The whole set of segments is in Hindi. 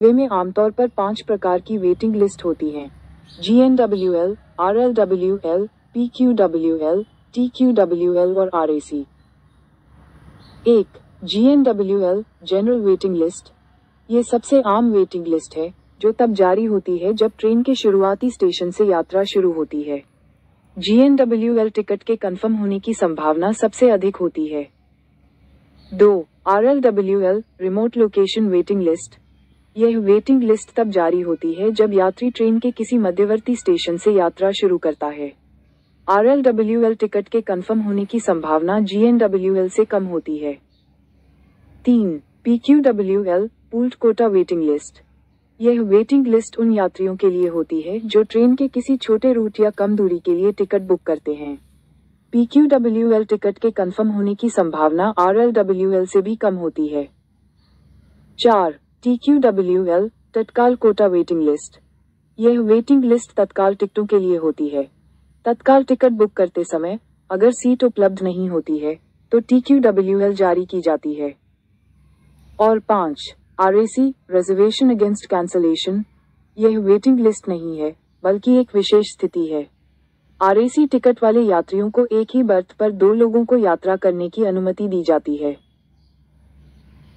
वे में आमतौर पर 5 प्रकार की वेटिंग लिस्ट होती हैं: GNWL, RLWL, PQWL, TQWL और RAC। 1. GNWL general waiting list. ये सबसे आम वेटिंग लिस्ट है जो तब जारी होती है जब ट्रेन के शुरुआती स्टेशन से यात्रा शुरू होती है। GNWL टिकट के कंफर्म होने की संभावना सबसे अधिक होती है। 2. RLWL remote location waiting list. यह वेटिंग लिस्ट तब जारी होती है जब यात्री ट्रेन के किसी मध्यवर्ती स्टेशन से यात्रा शुरू करता है। RLWL टिकट के कंफर्म होने की संभावना GNWL से कम होती है। 3. PQWL pooled quota waiting list. यह वेटिंग लिस्ट उन यात्रियों के लिए होती है जो ट्रेन के किसी छोटे रूट या कम दूरी के लिए टिकट बुक करते हैं। PQWL टिकट के कंफर्म होने की संभावना RLWL से भी कम होती है। 4. TQWL तत्काल कोटा वेटिंग लिस्ट। यह वेटिंग लिस्ट तत्काल टिकटों के लिए होती है। तत्काल टिकट बुक करते समय अगर सीट उपलब्ध नहीं होती है तो TQWL जारी की जाती है। और 5. RAC reservation against cancellation. यह वेटिंग लिस्ट नहीं है बल्कि एक विशेष स्थिति है। RAC टिकट वाले यात्रियों को एक ही बर्थ पर 2 लोगों को यात्रा करने की अनुमति दी जाती है।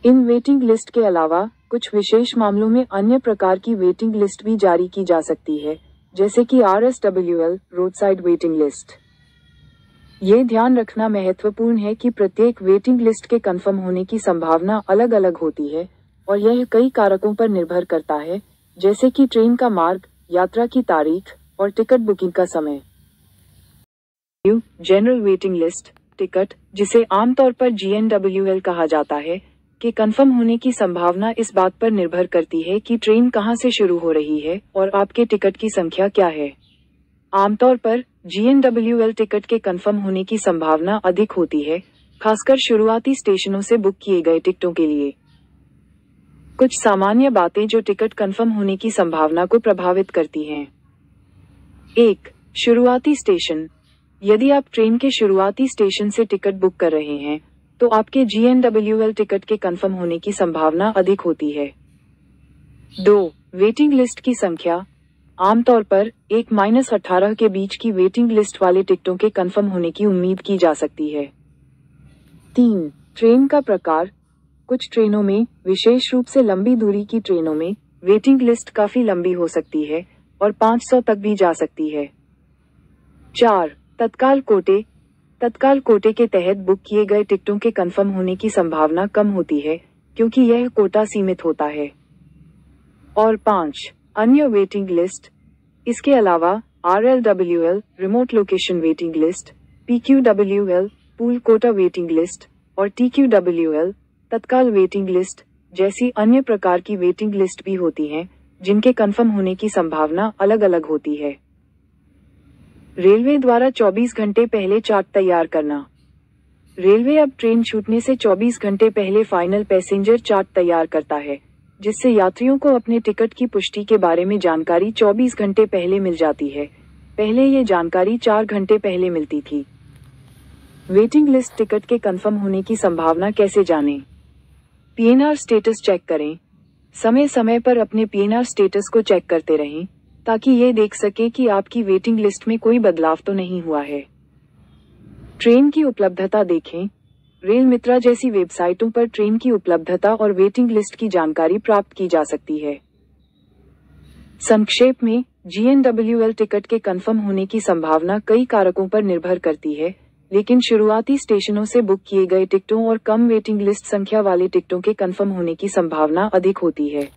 इन वेटिंग लिस्ट के अलावा कुछ विशेष मामलों में अन्य प्रकार की वेटिंग लिस्ट भी जारी की जा सकती है, जैसे कि RSWL रोडसाइड वेटिंग लिस्ट। ये ध्यान रखना महत्वपूर्ण है कि प्रत्येक वेटिंग लिस्ट के कंफर्म होने की संभावना अलग अलग होती है और यह कई कारकों पर निर्भर करता है, जैसे कि ट्रेन का मार्ग, यात्रा की तारीख और टिकट बुकिंग का समय। जनरल वेटिंग लिस्ट टिकट, जिसे आमतौर पर GNWL कहा जाता है, के कंफर्म होने की संभावना इस बात पर निर्भर करती है कि ट्रेन कहां से शुरू हो रही है और आपके टिकट की संख्या क्या है। आमतौर पर GNWL टिकट के कंफर्म होने की संभावना अधिक होती है, खासकर शुरुआती स्टेशनों से बुक किए गए टिकटों के लिए। कुछ सामान्य बातें जो टिकट कंफर्म होने की संभावना को प्रभावित करती हैं। 1. शुरुआती स्टेशन। यदि आप ट्रेन के शुरुआती स्टेशन से टिकट बुक कर रहे हैं तो आपके GNWL टिकट के कंफर्म होने की संभावना अधिक होती है। 2. वेटिंग लिस्ट की संख्या। आमतौर पर 1-18 के बीच की वेटिंग लिस्ट वाले टिकटों के कंफर्म होने की उम्मीद की जा सकती है। 3. ट्रेन का प्रकार। कुछ ट्रेनों में, विशेष रूप से लंबी दूरी की ट्रेनों में, वेटिंग लिस्ट काफी लंबी हो सकती है और 500 तक भी जा सकती है। 4. तत्काल कोटे। तत्काल कोटे के तहत बुक किए गए टिकटों के कंफर्म होने की संभावना कम होती है क्योंकि यह कोटा सीमित होता है। और 5. अन्य वेटिंग लिस्ट। इसके अलावा RLWL remote location waiting list, PQWL pool quota waiting list और TQWL तत्काल वेटिंग लिस्ट जैसी अन्य प्रकार की वेटिंग लिस्ट भी होती हैं, जिनके कंफर्म होने की संभावना अलग अलग होती है। रेलवे द्वारा 24 घंटे पहले चार्ट तैयार करना। रेलवे अब ट्रेन छूटने से 24 घंटे पहले फाइनल पैसेंजर चार्ट तैयार करता है, जिससे यात्रियों को अपने टिकट की पुष्टि के बारे में जानकारी 24 घंटे पहले मिल जाती है। पहले ये जानकारी 4 घंटे पहले मिलती थी। वेटिंग लिस्ट टिकट के कंफर्म होने की संभावना कैसे जानें? PNR स्टेटस चेक करें। समय समय पर अपने PNR स्टेटस को चेक करते रहें ताकि ये देख सके कि आपकी वेटिंग लिस्ट में कोई बदलाव तो नहीं हुआ है। ट्रेन की उपलब्धता देखें। रेल मित्रा जैसी वेबसाइटों पर ट्रेन की उपलब्धता और वेटिंग लिस्ट की जानकारी प्राप्त की जा सकती है। संक्षेप में, GNWL टिकट के कंफर्म होने की संभावना कई कारकों पर निर्भर करती है, लेकिन शुरुआती स्टेशनों से बुक किए गए टिकटों और कम वेटिंग लिस्ट संख्या वाले टिकटों के कंफर्म होने की संभावना अधिक होती है।